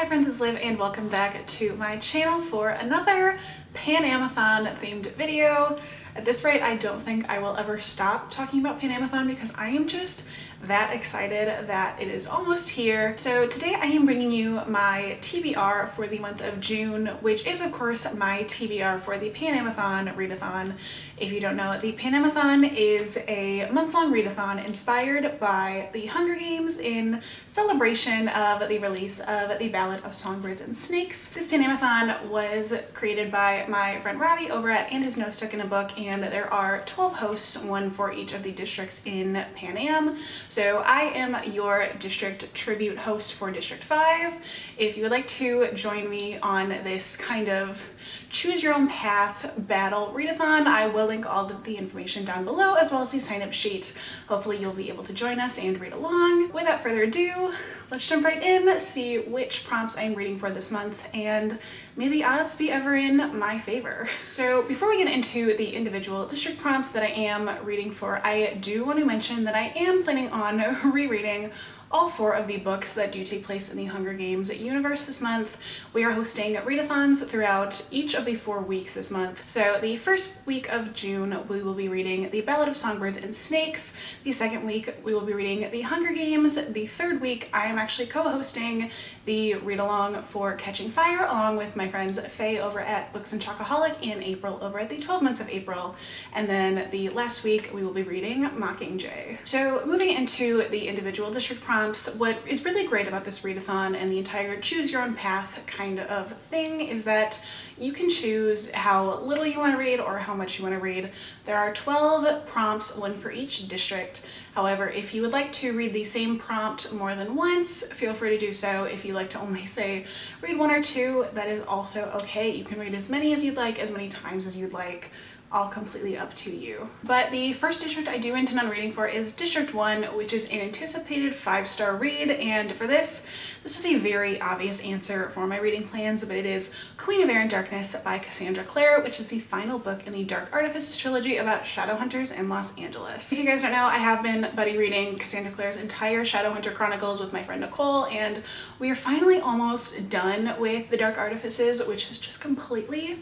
Hi friends, it's Liv and welcome back to my channel for another Panemathon themed video. At this rate, I don't think I will ever stop talking about Panemathon because I am just that excited that it is almost here. So today I am bringing you my TBR for the month of June, which is of course my TBR for the Panemathon Readathon. If you don't know, the Panemathon is a month-long readathon inspired by the Hunger Games in celebration of the release of the Ballad of Songbirds and Snakes. This Panemathon was created by my friend Robbie over at And His Nose Stuck in a Book, and there are 12 hosts, one for each of the districts in Pan Am. So I am your district tribute host for District 5. If you would like to join me on this kind of choose your own path battle readathon, I will link all of the information down below as well as the sign up sheet. Hopefully you'll be able to join us and read along. Without further ado, let's jump right in, see which prompts I'm reading for this month, and may the odds be ever in my favor. So before we get into the individual district prompts that I am reading for, I do want to mention that I am planning on rereading all 4 of the books that do take place in the Hunger Games universe this month. We are hosting readathons throughout each of the 4 weeks this month. So the first week of June, we will be reading The Ballad of Songbirds and Snakes. The second week, we will be reading The Hunger Games. The third week, I am actually co-hosting the read-along for Catching Fire, along with my friends Faye over at Books and Chocoholic and April over at the 12 Months of April. And then the last week, we will be reading Mockingjay. So moving into the individual district prompts, what is really great about this readathon and the entire choose your own path kind of thing is that you can choose how little you want to read or how much you want to read. There are 12 prompts, one for each district. However, if you would like to read the same prompt more than once, feel free to do so. If you like to only say read 1 or 2, that is also okay. You can read as many as you'd like, as many times as you'd like. All completely up to you. But the first district I do intend on reading for is District 1, which is an anticipated 5-star read, and for this is a very obvious answer for my reading plans, but it is Queen of Air and Darkness by Cassandra Clare, which is the final book in the Dark Artifices trilogy about Shadowhunters in Los Angeles. If you guys don't know, I have been buddy reading Cassandra Clare's entire Shadowhunter Chronicles with my friend Nicole, and we are finally almost done with the Dark Artifices, which is just completely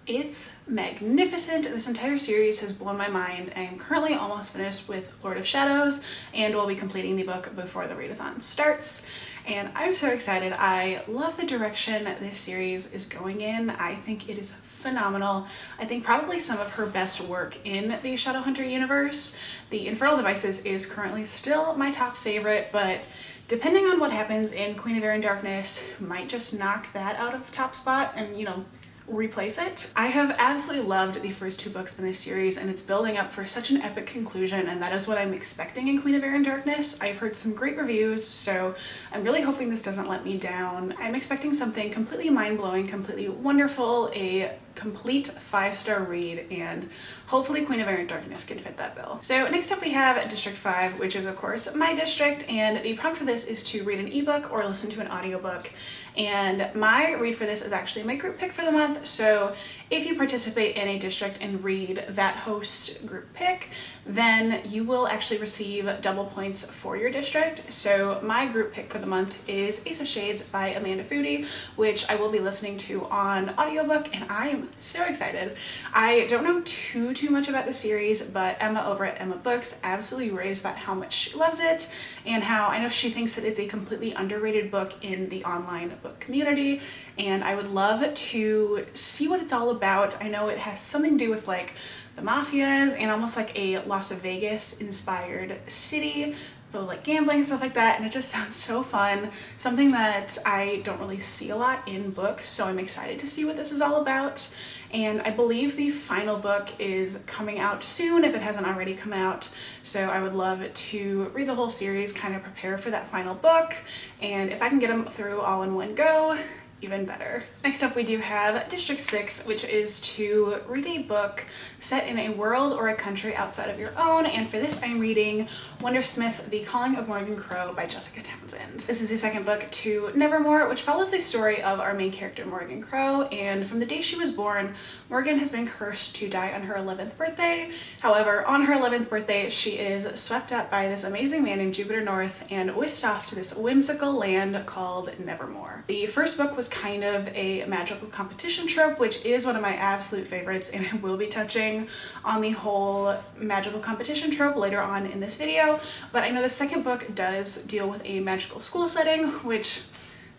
it's magnificent. This entire series has blown my mind. I am currently almost finished with Lord of Shadows and will be completing the book before the readathon starts. And I'm so excited. I love the direction this series is going in. I think it is phenomenal. I think probably some of her best work in the Shadowhunter universe. The Infernal Devices is currently still my top favorite, but depending on what happens in Queen of Air and Darkness, might just knock that out of top spot and, you know, replace it. I have absolutely loved the first 2 books in this series, and it's building up for such an epic conclusion, and that is what I'm expecting in Queen of Air and Darkness. I've heard some great reviews, so I'm really hoping this doesn't let me down. I'm expecting something completely mind-blowing, completely wonderful, a complete 5-star read, and hopefully Queen of Air and Darkness can fit that bill. So next up we have District 5, which is of course my district, and the prompt for this is to read an ebook or listen to an audiobook. And my read for this is actually my group pick for the month, so if you participate in a district and read that host group pick, then you will actually receive double points for your district. So my group pick for the month is Ace of Shades by Amanda Foody, which I will be listening to on audiobook, and I am so excited. I don't know too much about the series, but Emma over at Emma Books absolutely raves about how much she loves it and how I know she thinks that it's a completely underrated book in the online book community, and I would love to see what it's all about. I know it has something to do with like the mafias and almost like a Las Vegas inspired city, but like gambling and stuff like that, and it just sounds so fun. Something that I don't really see a lot in books, so I'm excited to see what this is all about. And I believe the final book is coming out soon if it hasn't already come out, so I would love to read the whole series, kind of prepare for that final book, and if I can get them through all in one go, even better. Next up we do have District 6, which is to read a book set in a world or a country outside of your own, and for this I'm reading Wondersmith, The Calling of Morgan Crow by Jessica Townsend. This is the second book to Nevermore, which follows the story of our main character Morgan Crow, and from the day she was born, Morgan has been cursed to die on her 11th birthday. However, on her 11th birthday, she is swept up by this amazing man named Jupiter North and whisked off to this whimsical land called Nevermore. The first book was kind of a magical competition trope, which is one of my absolute favorites, and I will be touching on the whole magical competition trope later on in this video, but I know the second book does deal with a magical school setting, which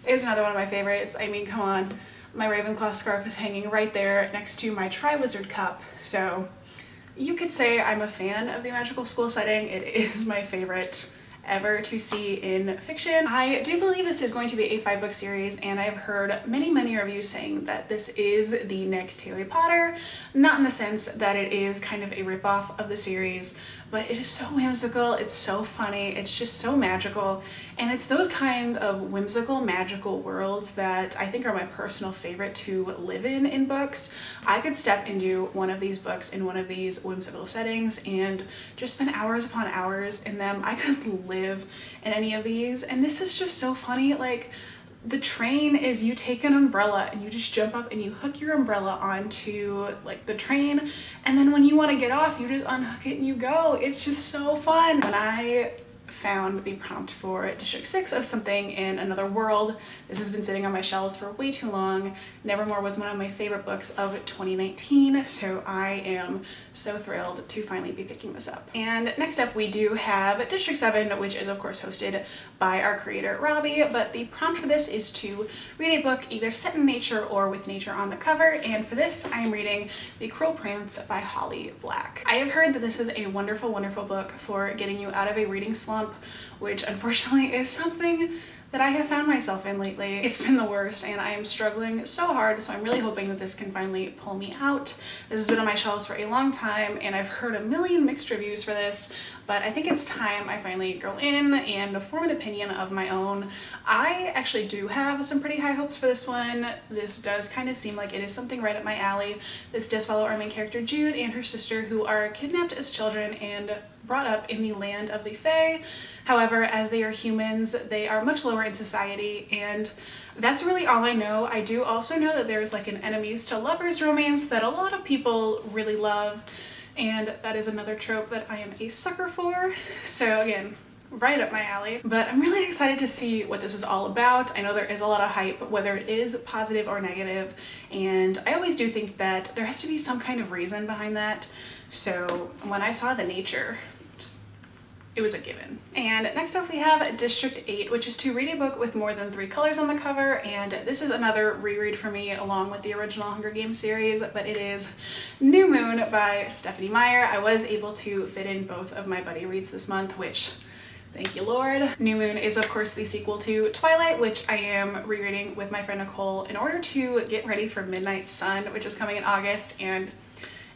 is another one of my favorites. I mean, come on, my Ravenclaw scarf is hanging right there next to my Triwizard cup, so you could say I'm a fan of the magical school setting. It is my favorite ever to see in fiction. I do believe this is going to be a 5-book series, and I've heard many reviews saying that this is the next Harry Potter, not in the sense that it is kind of a ripoff of the series, but it is so whimsical, it's so funny, it's just so magical, and it's those kind of whimsical, magical worlds that I think are my personal favorite to live in books. I could step into one of these books in one of these whimsical settings and just spend hours upon hours in them. I could live in any of these, and this is just so funny. Like, the train is, you take an umbrella and you just jump up and you hook your umbrella onto like the train, and then when you want to get off you just unhook it and you go. It's just so fun. When I found the prompt for District 6 of something in another world, this has been sitting on my shelves for way too long. Nevermore was one of my favorite books of 2019, so I am so thrilled to finally be picking this up. And next up we do have District 7, which is of course hosted by our creator Robbie, but the prompt for this is to read a book either set in nature or with nature on the cover, and for this I am reading The Cruel Prince by Holly Black. I have heard that this is a wonderful book for getting you out of a reading slump, which unfortunately is something that I have found myself in lately. It's been the worst and I am struggling so hard, so I'm really hoping that this can finally pull me out. This has been on my shelves for a long time and I've heard a million mixed reviews for this, but I think it's time I finally go in and form an opinion of my own. I actually do have some pretty high hopes for this one. This does kind of seem like it is something right up my alley. This does follow our main character Jude and her sister, who are kidnapped as children and brought up in the land of the Fae. However, as they are humans, they are much lower in society, and that's really all I know. I do also know that there's like an enemies to lovers romance that a lot of people really love, and that is another trope that I am a sucker for. So again, right up my alley. But I'm really excited to see what this is all about. I know there is a lot of hype, whether it is positive or negative, and I always do think that there has to be some kind of reason behind that. So when I saw the nature, it was a given. And next up we have District 8, which is to read a book with more than 3 colors on the cover, and this is another reread for me along with the original Hunger Games series, but it is New Moon by Stephanie Meyer. I was able to fit in both of my buddy reads this month, which, thank you Lord. New Moon is of course the sequel to Twilight, which I am rereading with my friend Nicole in order to get ready for Midnight Sun, which is coming in August. And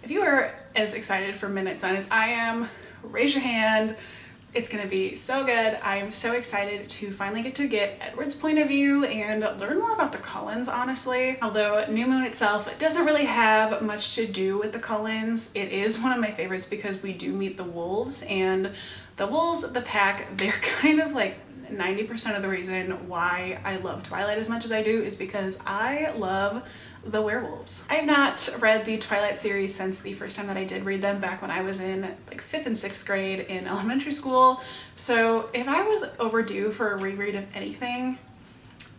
if you are as excited for Midnight Sun as I am, raise your hand. It's gonna be so good. I'm so excited to finally get to get Edward's point of view and learn more about the Cullens, honestly. Although New Moon itself doesn't really have much to do with the Cullens, it is one of my favorites because we do meet the wolves, and the wolves of the pack, they're kind of like 90% of the reason why I love Twilight as much as I do is because I love the werewolves. I have not read the Twilight series since the first time that I did read them back when I was in like 5th and 6th grade in elementary school. So if I was overdue for a reread of anything,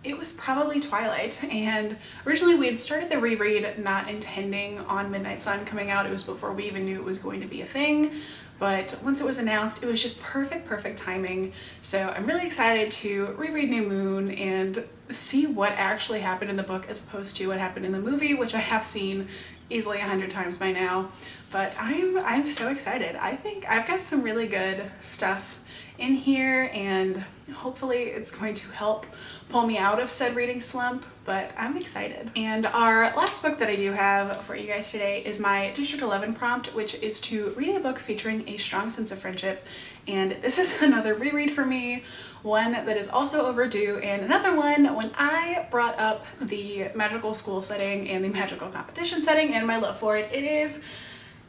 it was probably Twilight. And originally we had started the reread not intending on Midnight Sun coming out. It was before we even knew it was going to be a thing. But once it was announced, it was just perfect timing. So I'm really excited to reread New Moon and see what actually happened in the book as opposed to what happened in the movie, which I have seen easily 100 times by now. But I'm so excited. I think I've got some really good stuff in here, and Hopefully it's going to help pull me out of said reading slump, but I'm excited. And our last book that I do have for you guys today is my District 11 prompt, which is to read a book featuring a strong sense of friendship. And this is another reread for me, one that is also overdue, and another one when I brought up the magical school setting and the magical competition setting and my love for it. It is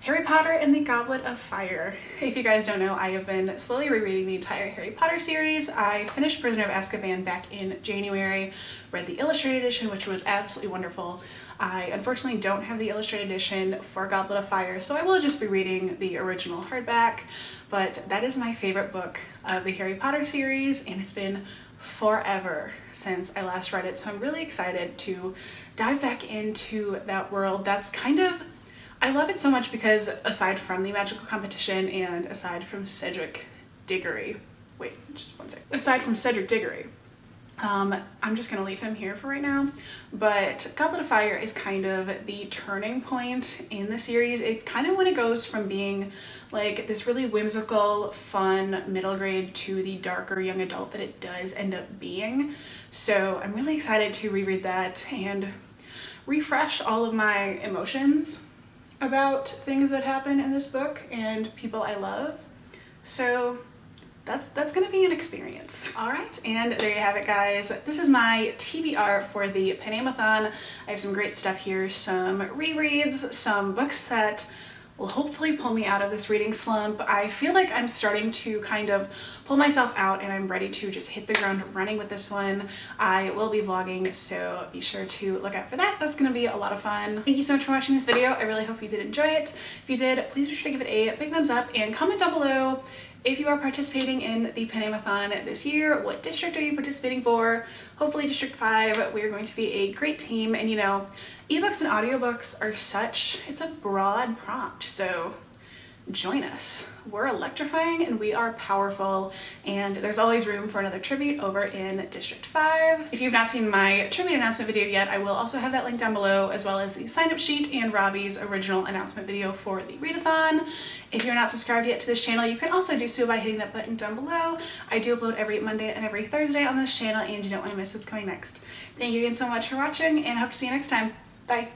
Harry Potter and the Goblet of Fire. If you guys don't know, I have been slowly rereading the entire Harry Potter series. I finished Prisoner of Azkaban back in January, read the illustrated edition, which was absolutely wonderful. I unfortunately don't have the illustrated edition for Goblet of Fire, so I will just be reading the original hardback, but that is my favorite book of the Harry Potter series, and it's been forever since I last read it, so I'm really excited to dive back into that world. That's kind of, I love it so much because aside from the magical competition and aside from Cedric Diggory, aside from Cedric Diggory, I'm just gonna leave him here for right now, but Goblet of Fire is kind of the turning point in the series. It's kind of when it goes from being like this really whimsical, fun middle grade to the darker young adult that it does end up being. So I'm really excited to reread that and refresh all of my emotions about things that happen in this book and people I love. So that's gonna be an experience. All right, and there you have it, guys. This is my TBR for the Panemathon. I have some great stuff here, some rereads, some books that will hopefully pull me out of this reading slump. I feel like I'm starting to kind of pull myself out and I'm ready to just hit the ground running with this one. I will be vlogging, so be sure to look out for that. That's gonna be a lot of fun. Thank you so much for watching this video. I really hope you did enjoy it. If you did, please be sure to give it a big thumbs up and comment down below if you are participating in the Panemathon this year. What district are you participating for? Hopefully District 5. We are going to be a great team, and you know, ebooks and audiobooks are it's a broad prompt, so join us. We're electrifying and we are powerful, and there's always room for another tribute over in District 5. If you've not seen my tribute announcement video yet, I will also have that link down below, as well as the sign-up sheet and Robbie's original announcement video for the readathon. If you're not subscribed yet to this channel, you can also do so by hitting that button down below. I do upload every Monday and every Thursday on this channel, and you don't want to miss what's coming next. Thank you again so much for watching, and I hope to see you next time. Bye.